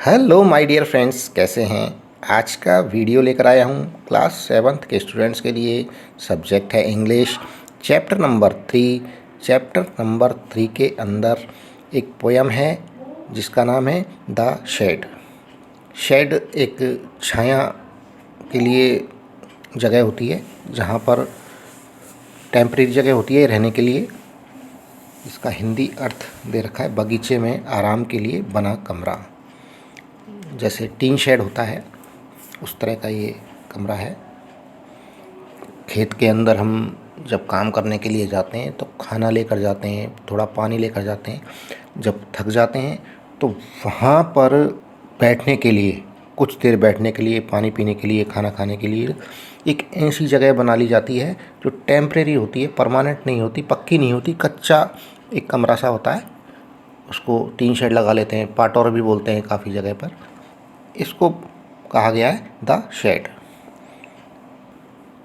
Hello my dear friends, कैसे हैं। आज का वीडियो लेकर आया हूँ क्लास 7th के स्टूडेंट्स के लिए। सब्जेक्ट है English, chapter number 3। Chapter number 3 के अंदर एक पोयम है जिसका नाम है द शेड। शेड एक छाया के लिए जगह होती है, जहाँ पर टेम्परेरी जगह होती है रहने के लिए। इसका हिंदी अर्थ दे रखा है बगीचे में आराम के लिए बना कमरा। जैसे टीन शेड होता है उस तरह का ये कमरा है। खेत के अंदर हम जब काम करने के लिए जाते हैं तो खाना लेकर जाते हैं, थोड़ा पानी लेकर जाते हैं। जब थक जाते हैं तो वहाँ पर बैठने के लिए, कुछ देर बैठने के लिए, पानी पीने के लिए, खाना खाने के लिए एक ऐसी जगह बना ली जाती है जो टेम्परेरी होती है, परमानेंट नहीं होती, पक्की नहीं होती। कच्चा एक कमरा सा होता है, उसको टीन शेड लगा लेते हैं, पाटौर भी बोलते हैं काफ़ी जगह पर। इसको कहा गया है द शेड।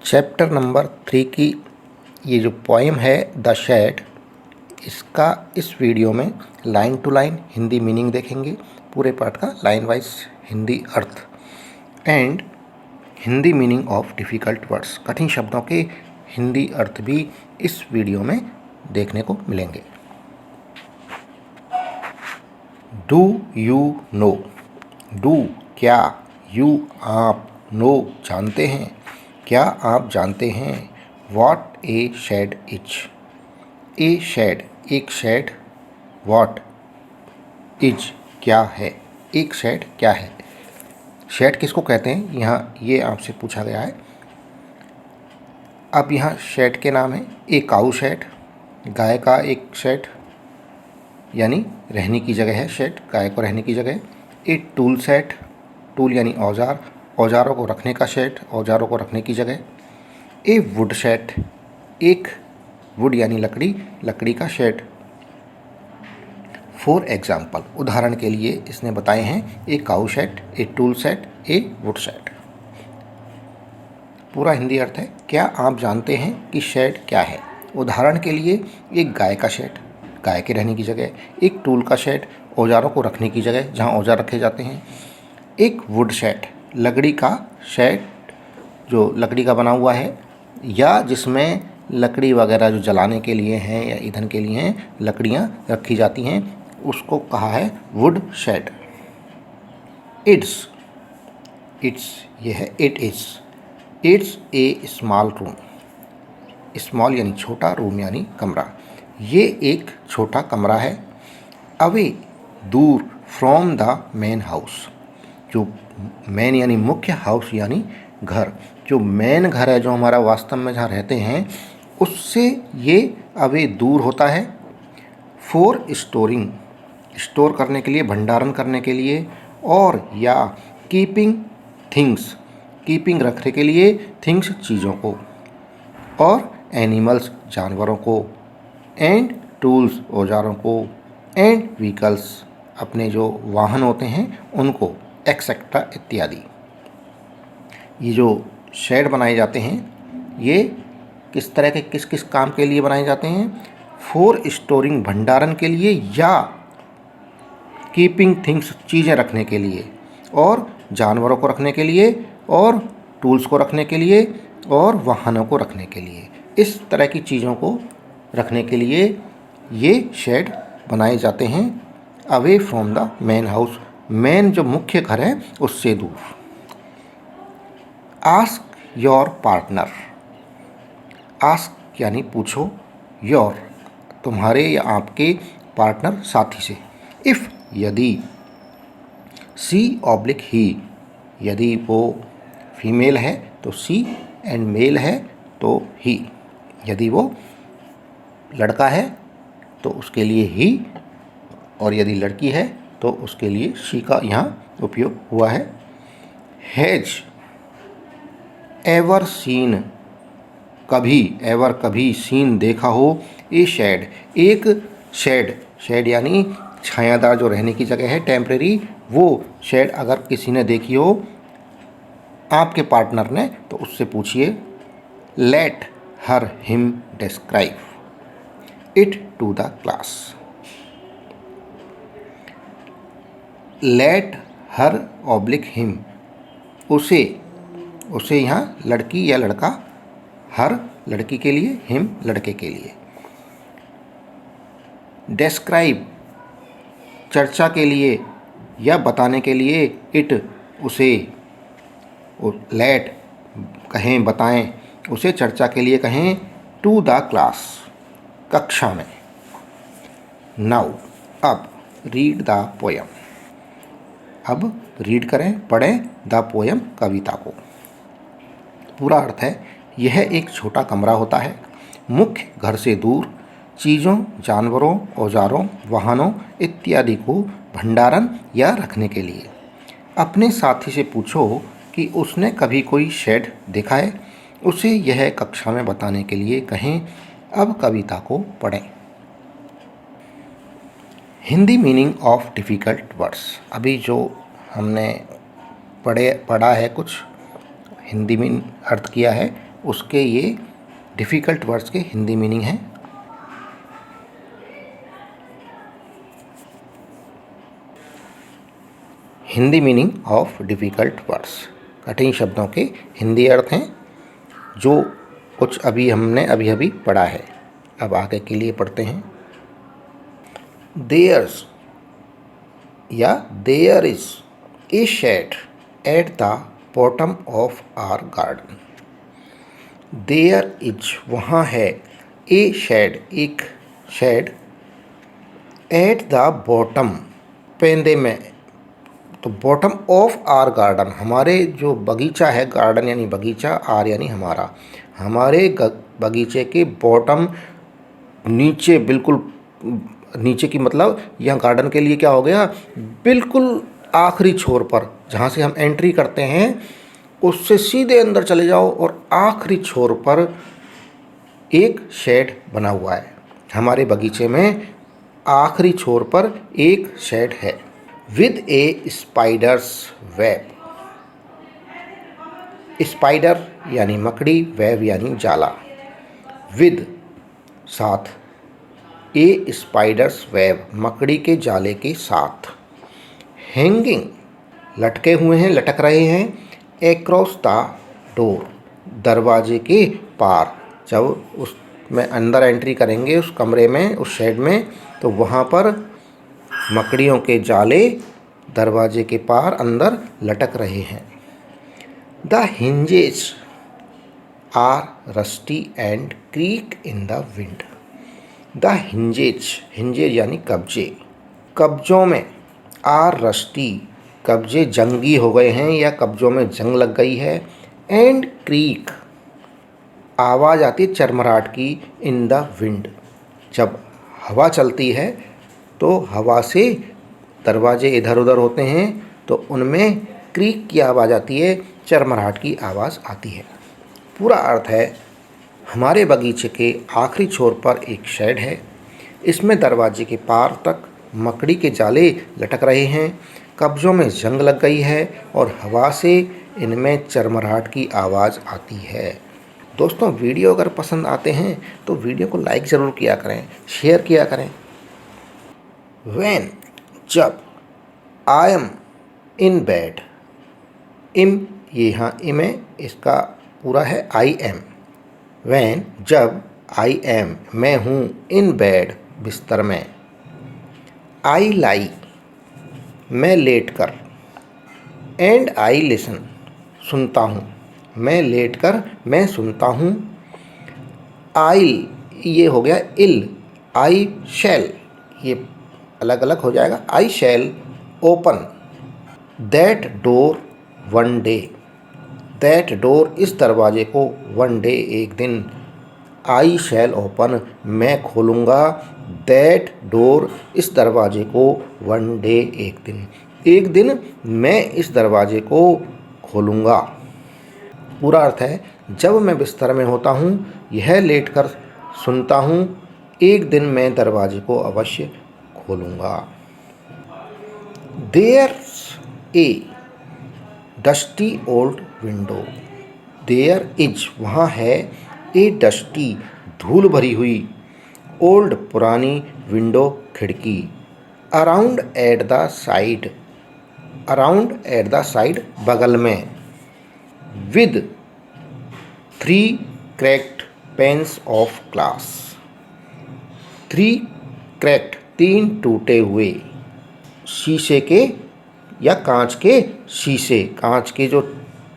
चैप्टर नंबर 3 की ये जो पोएम है द शेड, इसका इस वीडियो में line to line Hindi meaning देखेंगे, पूरे पार्ट का लाइन वाइज हिंदी अर्थ and Hindi meaning of difficult words. कठिन शब्दों के हिंदी अर्थ भी इस वीडियो में देखने को मिलेंगे। डू यू नो, डू क्या, यू आप, नो जानते हैं, क्या आप जानते हैं, what a shed is, a shed एक शेड, वॉट इज क्या है, एक शेड क्या है। शेड किसको कहते हैं यहाँ ये आपसे पूछा गया है। अब यहाँ शेड के नाम है ए काऊ शेड, गाय का एक शेड यानी रहने की जगह है। शेड गाय को रहने की जगह। ए टूल सेट, टूल यानी औजार, औजारों को रखने का शेड, औजारों को रखने की जगह। ए वुड शेड, एक वुड यानी लकड़ी, लकड़ी का शेड। फॉर एग्जाम्पल उदाहरण के लिए इसने बताए हैं a cow shed, a tool set, a wood shed. पूरा हिंदी अर्थ है क्या आप जानते हैं कि शेड क्या है। उदाहरण के लिए एक गाय का शेड, गाय के रहने की जगह। एक टूल का शेड, औजारों को रखने की जगह जहाँ औजार रखे जाते हैं। एक वुड शेड, लकड़ी का शेड जो लकड़ी का बना हुआ है या जिसमें लकड़ी वगैरह जो जलाने के लिए हैं या ईंधन के लिए हैं लकड़ियाँ रखी जाती हैं, उसको कहा है वुड शेड। इट्स, इट्स ये है it is, it's a small room, small यानी छोटा, रूम यानी कमरा। ये एक छोटा कमरा है। अवे दूर, फ्रॉम द मेन हाउस, जो मेन यानी मुख्य, हाउस यानी घर, जो मेन घर है जो हमारा वास्तव में जहाँ रहते हैं उससे ये अवे दूर होता है। फॉर स्टोरिंग, स्टोर करने के लिए, भंडारण करने के लिए, और या कीपिंग थिंग्स, कीपिंग रखने के लिए, थिंग्स चीज़ों को, और एनिमल्स जानवरों को, एंड टूल्स औजारों को, एंड व्हीकल्स अपने जो वाहन होते हैं उनको, एक्सेट्रा इत्यादि। ये जो शेड बनाए जाते हैं ये किस तरह के, किस किस काम के लिए बनाए जाते हैं। फॉर स्टोरिंग भंडारण के लिए, या कीपिंग थिंग्स चीज़ें रखने के लिए, और जानवरों को रखने के लिए, और टूल्स को रखने के लिए, और वाहनों को रखने के लिए। इस तरह की चीज़ों को रखने के लिए ये शेड बनाए जाते हैं away from the main house, main जो मुख्य घर है उससे दूर। आस्क योर पार्टनर, आस्क यानी पूछो, योर तुम्हारे या आपके, पार्टनर साथी से। इफ़ यदि, सी ऑब्लिक ही, यदि वो फीमेल है तो सी, एंड मेल है तो ही। यदि वो लड़का है तो उसके लिए ही, और यदि लड़की है तो उसके लिए शी का यहाँ उपयोग हुआ है। हैज एवर सीन, कभी, एवर कभी, सीन देखा हो, ए शेड एक शेड, शेड यानी छायादार जो रहने की जगह है टेम्परेरी, वो शेड अगर किसी ने देखी हो आपके पार्टनर ने तो उससे पूछिए। Let her him describe it to the class. Let her oblique him, उसे, उसे यहाँ लड़की या लड़का, हर लड़की के लिए, हिम लड़के के लिए। डेस्क्राइब चर्चा के लिए या बताने के लिए, इट उसे, लेट कहें बताएं, उसे चर्चा के लिए कहें, टू द क्लास कक्षा में। नाउ अब रीड द पोयम, अब रीड करें, पढ़ें द पोयम कविता को। पूरा अर्थ है, यह एक छोटा कमरा होता है मुख्य घर से दूर चीज़ों, जानवरों, औजारों, वाहनों इत्यादि को भंडारण या रखने के लिए। अपने साथी से पूछो कि उसने कभी कोई शेड देखा है, उसे यह कक्षा में बताने के लिए कहें। अब कविता को पढ़ें। Hindi meaning of difficult words. अभी जो हमने पढ़ा है, कुछ हिंदी में अर्थ किया है, उसके ये डिफ़िकल्ट वर्ड्स के हिंदी मीनिंग हैं। Hindi meaning of difficult words, कठिन शब्दों के हिंदी अर्थ हैं, जो कुछ अभी हमने अभी पढ़ा है। अब आगे के लिए पढ़ते हैं। देयर्स या there is a shed at the bottom of our garden. There is वहाँ है, ए शेड एक शेड, एट द बॉटम पेंदे में, तो बॉटम ऑफ आर गार्डन हमारे जो बगीचा है, गार्डन यानी बगीचा, आर यानी हमारा, हमारे बगीचे के बॉटम नीचे, बिल्कुल नीचे की मतलब यहाँ गार्डन के लिए क्या हो गया, बिल्कुल आखिरी छोर पर, जहाँ से हम एंट्री करते हैं उससे सीधे अंदर चले जाओ और आखिरी छोर पर एक शेड बना हुआ है। हमारे बगीचे में आखिरी छोर पर एक शेड है। With A spiders web, spider यानी मकड़ी, वेब यानी जाला, विद साथ, ए स्पाइडर्स वेब मकड़ी के जाले के साथ, हैंगिंग लटके हुए हैं, लटक रहे हैं, एक्रॉस द डोर दरवाजे के पार, जब उसमें अंदर एंट्री करेंगे उस कमरे में, उस शेड में, तो वहाँ पर मकड़ियों के जाले दरवाजे के पार अंदर लटक रहे हैं। The hinges are rusty and creak in the wind. The hinges यानी कब्जे, कब्जों में, आर रस्टी कब्जे जंगी हो गए हैं या कब्जों में जंग लग गई है, एंड क्रीक आवाज़ आती है चरमराहट की, इन द विंड जब हवा चलती है तो हवा से दरवाजे इधर उधर होते हैं तो उनमें क्रीक की आवाज़ आती है, चरमराहट की आवाज़ आती है। पूरा अर्थ है, हमारे बगीचे के आखिरी छोर पर एक शेड है, इसमें दरवाजे के पार तक मकड़ी के जाले लटक रहे हैं, कब्जों में जंग लग गई है और हवा से इनमें चरमराहट की आवाज़ आती है। दोस्तों, वीडियो अगर पसंद आते हैं तो वीडियो को लाइक ज़रूर किया करें, शेयर किया करें। When जब, I am in bed, इम ये यहाँ इम है, इसका पूरा है I am। When जब, I am मैं हूँ, in bed बिस्तर में, I lie मैं लेट कर, and I listen सुनता हूँ, मैं लेट कर मैं सुनता हूँ, I'll ये हो गया इल, I shall ये अलग अलग हो जाएगा, I shall open that door one day, that door इस दरवाजे को, वन डे एक दिन, आई शैल ओपन मैं खोलूँगा, दैट डोर इस दरवाजे को, वन डे एक दिन मैं इस दरवाजे को खोलूँगा। पूरा अर्थ है, जब मैं बिस्तर में होता हूँ, यह लेट कर सुनता हूँ, एक दिन मैं दरवाजे को अवश्य खोलूँगा। There's a dusty old window, there is वहाँ है, ए डस्टी धूल भरी हुई, ओल्ड पुरानी, विंडो खिड़की, around at the side around at the side बगल में, with 3 cracked pains of glass, 3 cracked 3 टूटे हुए शीशे के या कांच के शीशे, कांच के जो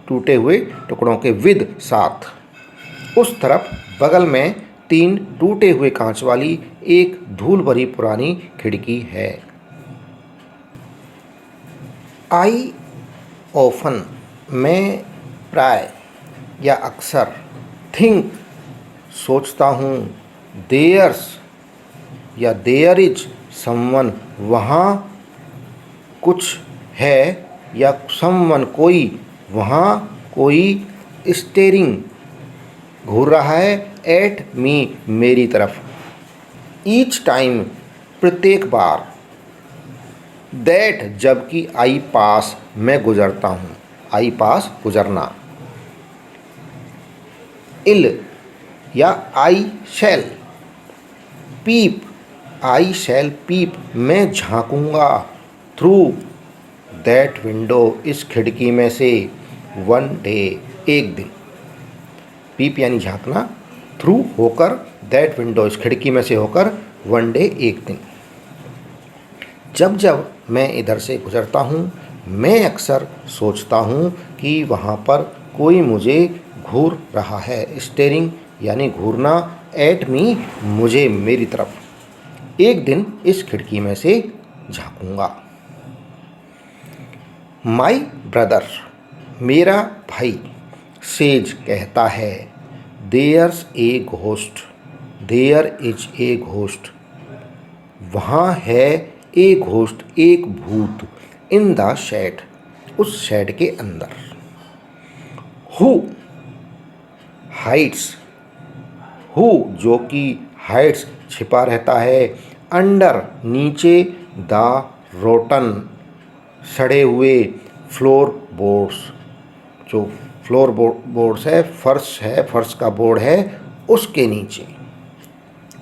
टूटे हुए टुकड़ों के विद साथ, उस तरफ बगल में 3 टूटे हुए कांच वाली एक धूल भरी पुरानी खिड़की है। आई ऑफन, मैं प्राय या अक्सर, थिंक सोचता हूँ, देयर्स या देयर इज समवन, वहाँ कुछ है, या समवन कोई, वहाँ कोई, स्टेरिंग घूर रहा है, एट मी मेरी तरफ, ईच टाइम प्रत्येक बार, दैट जबकि, आई पास मैं गुजरता हूँ, आई पास गुजरना, इल या आई शैल, पीप, आई शैल पीप मैं झांकूंगा, थ्रू दैट विंडो इस खिड़की में से, वन डे एक दिन, पीप यानी झांकना, थ्रू होकर, दैट विंडो इस खिड़की में से होकर, वन डे एक दिन। जब जब मैं इधर से गुजरता हूँ मैं अक्सर सोचता हूँ कि वहाँ पर कोई मुझे घूर रहा है, स्टेरिंग यानी घूरना, एट मी मुझे मेरी तरफ, एक दिन इस खिड़की में से झांकूंगा। माई ब्रदर मेरा भाई, सेज कहता है, there's a ghost, there is a ghost, वहाँ है ए घोस्ट एक भूत, इन द शेड उस शेड के अंदर, हु हाइड्स, हु जो कि हाइड्स छिपा रहता है, अंडर नीचे, द रोटन सड़े हुए, फ्लोर बोर्ड्स जो फ्लोर बोर्ड्स है, फर्श का बोर्ड है, उसके नीचे,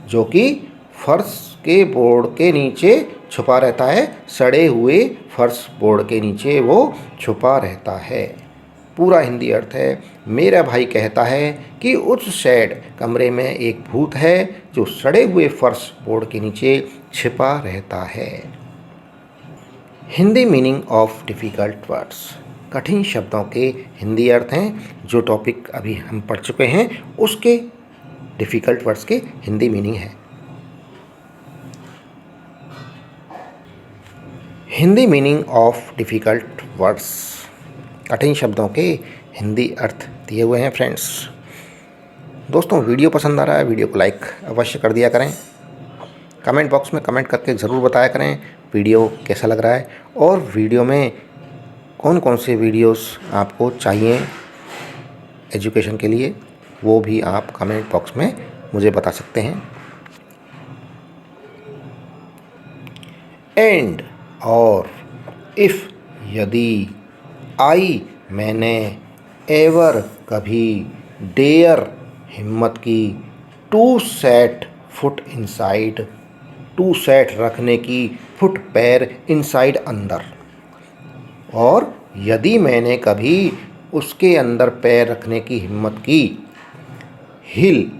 जो कि फर्श के बोर्ड के नीचे छुपा रहता है, सड़े हुए फर्श बोर्ड के नीचे वो छुपा रहता है। पूरा हिंदी अर्थ है, मेरा भाई कहता है कि उस शेड कमरे में एक भूत है जो सड़े हुए फर्श बोर्ड के नीचे छिपा रहता है। Hindi meaning of difficult words, कठिन शब्दों के हिंदी अर्थ हैं। जो टॉपिक अभी हम पढ़ चुके हैं उसके डिफ़िकल्ट वर्ड्स के हिंदी मीनिंग है। Hindi meaning of difficult words, कठिन शब्दों के हिंदी अर्थ दिए हुए हैं फ्रेंड्स। दोस्तों वीडियो पसंद आ रहा है, वीडियो को लाइक अवश्य कर दिया करें। कमेंट बॉक्स में कमेंट करके ज़रूर बताया करें वीडियो कैसा लग रहा है, और वीडियो में कौन कौन से वीडियोस आपको चाहिए एजुकेशन के लिए, वो भी आप कमेंट बॉक्स में मुझे बता सकते हैं। एंड और, इफ़ यदि, आई मैंने, एवर कभी, डेयर हिम्मत की, to set foot inside, to set रखने की, फुट पैर, इनसाइड अंदर, और यदि मैंने कभी उसके अंदर पैर रखने की हिम्मत की, हिल,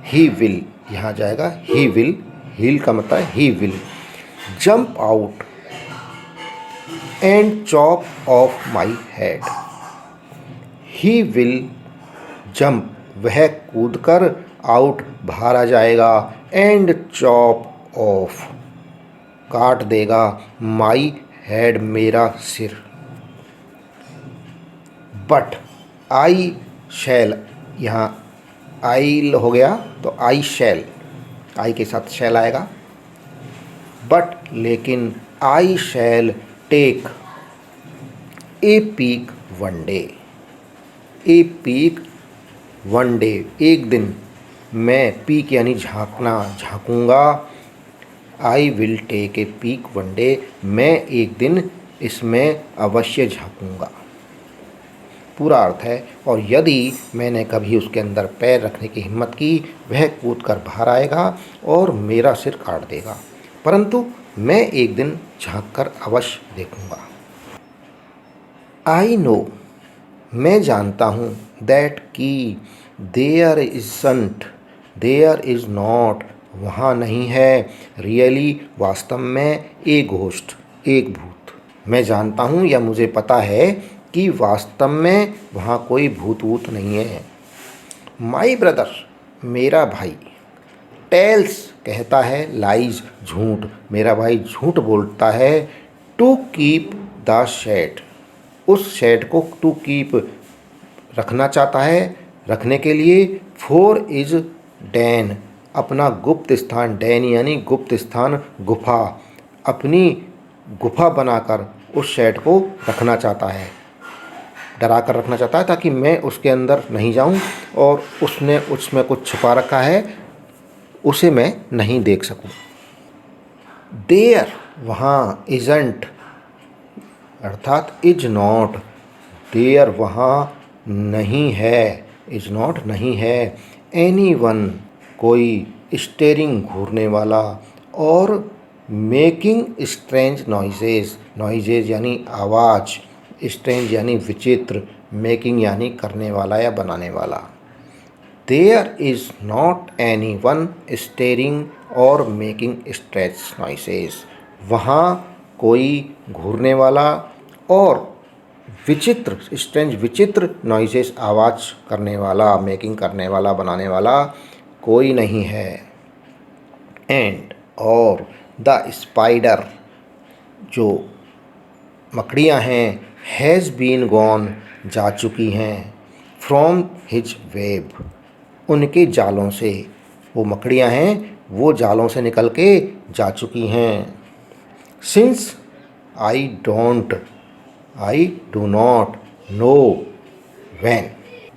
ही विल यहाँ जाएगा, ही विल, हिल का मतलब है he will, jump out and chop of my head, he will jump वह कूदकर, आउट बाहर आ जाएगा, एंड चॉप ऑफ काट देगा, माई हेड मेरा सिर, बट आई शैल, यहाँ आई हो गया तो आई शैल, आई के साथ शैल आएगा, बट लेकिन, I shall take a peek one day, a peek one day एक दिन, मैं पीक यानी झांकना, झांकूंगा, I will take a peek one day मैं एक दिन इसमें अवश्य झांकूंगा। पूरा अर्थ है, और यदि मैंने कभी उसके अंदर पैर रखने की हिम्मत की, वह कूदकर बाहर आएगा और मेरा सिर काट देगा, परंतु मैं एक दिन झांक कर अवश्य देखूंगा। आई नो, मैं जानता हूँ, दैट कि there isn't, there is not, वहाँ नहीं है, रियली, वास्तव में, ए घोस्ट, एक भूत। मैं जानता हूँ या मुझे पता है कि वास्तव में वहाँ कोई भूत वूत नहीं है। माई ब्रदर, मेरा भाई, टेल्स, कहता है, लाइज, झूठ, मेरा भाई झूठ बोलता है, टू कीप द शेड, उस शेड को टू कीप, रखना चाहता है, रखने के लिए, फोर इज डैन, अपना गुप्त स्थान, डैन यानी गुप्त स्थान, गुफा, अपनी गुफा बनाकर उस शेड को रखना चाहता है, डरा कर रखना चाहता है ताकि मैं उसके अंदर नहीं जाऊं और उसने उसमें कुछ छुपा रखा है उसे मैं नहीं देख सकूं। देयर, वहाँ, इजंट अर्थात इज नॉट, देयर वहाँ नहीं है, इज नॉट नहीं है, एनी वन कोई, स्टेरिंग घूरने वाला, और मेकिंग स्ट्रेंज नॉइजेज, नॉइजेज यानी आवाज़, स्ट्रेंज यानी विचित्र, मेकिंग यानी करने वाला या बनाने वाला। There is not anyone staring और मेकिंग स्ट्रेंज नॉइसेस, वहाँ कोई घूरने वाला और विचित्र, स्ट्रेंज विचित्र नॉइसेस, आवाज़ करने वाला, मेकिंग करने वाला, बनाने वाला कोई नहीं है। एंड, और, द स्पाइडर, जो मकड़ियाँ हैं, हैज़ बीन गॉन, जा चुकी हैं, फ्रॉम हिज वेब, उनके जालों से, वो मकड़ियाँ हैं वो जालों से निकल के जा चुकी हैं। Since I don't, I do not know when,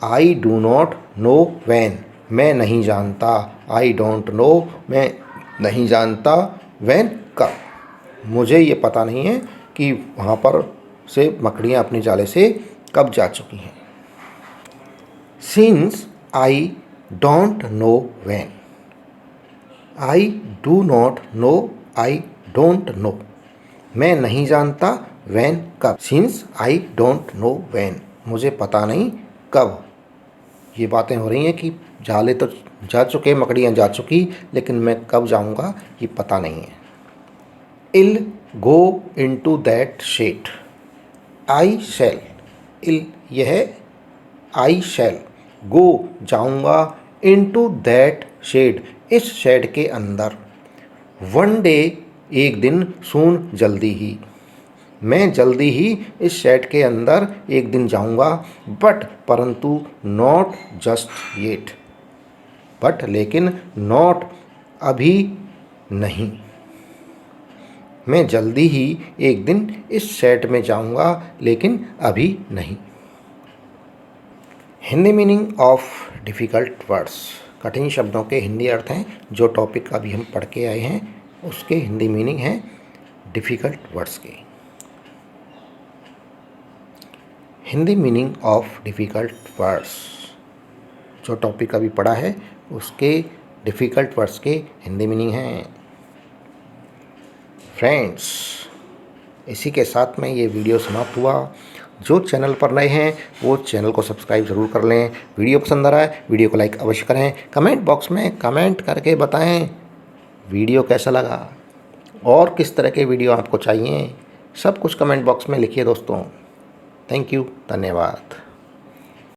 I do not know when, मैं नहीं जानता, आई डोंट नो, मैं नहीं जानता, वैन, कब, मुझे ये पता नहीं है कि वहाँ पर से मकड़ियाँ अपने जाले से कब जा चुकी हैं। Since I don't know when, I do not know, I don't know, मैं नहीं जानता, वैन, कब, since I don't know when, मुझे पता नहीं कब। ये बातें हो रही हैं कि जाले तो जा चुके, मकड़ियाँ जा चुकी, लेकिन मैं कब जाऊँगा ये पता नहीं है। इल गो इनटू दैट शेड, आई शैल, इल यह है, आई शैल, गो जाऊँगा, इनटू दैट शेड, इस शेड के अंदर, वन डे एक दिन, सून जल्दी ही, मैं जल्दी ही इस शेड के अंदर एक दिन जाऊंगा, बट परंतु, नॉट जस्ट येट, बट लेकिन, नॉट अभी नहीं, मैं जल्दी ही एक दिन इस शेड में जाऊंगा लेकिन अभी नहीं। Hindi meaning of difficult words, कठिन शब्दों के हिंदी अर्थ हैं। जो टॉपिक अभी हम पढ़ के आए हैं उसके हिंदी मीनिंग हैं डिफ़िकल्ट वर्ड्स के। Hindi meaning of difficult words, जो टॉपिक अभी पढ़ा है उसके डिफ़िकल्ट वर्ड्स के हिंदी मीनिंग हैं। फ्रेंड्स, इसी के साथ में ये वीडियो समाप्त हुआ। जो चैनल पर नए हैं वो चैनल को सब्सक्राइब ज़रूर कर लें। वीडियो पसंद आ रहा है वीडियो को लाइक अवश्य करें। कमेंट बॉक्स में कमेंट करके बताएं वीडियो कैसा लगा और किस तरह के वीडियो आपको चाहिए, सब कुछ कमेंट बॉक्स में लिखिए दोस्तों। थैंक यू, धन्यवाद।